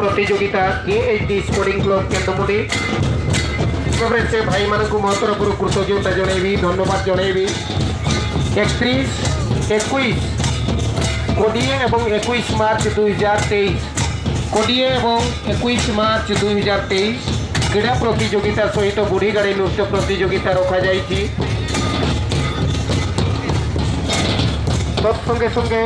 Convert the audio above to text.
प्रतियोगिता केएचडी sporting club केंद्रमुड़ी से भाई मान को मो तरफ कृतज्ञता जनइबी धन्यवाद जनइबी 31 21 21 मार्च 2023 21 मार्च 2023 क्रीड़ा प्रतियोगिता सहित बुढ़ी गाड़ी नृत्य प्रतियोगिता रखा जाइए। तत्संगे संगे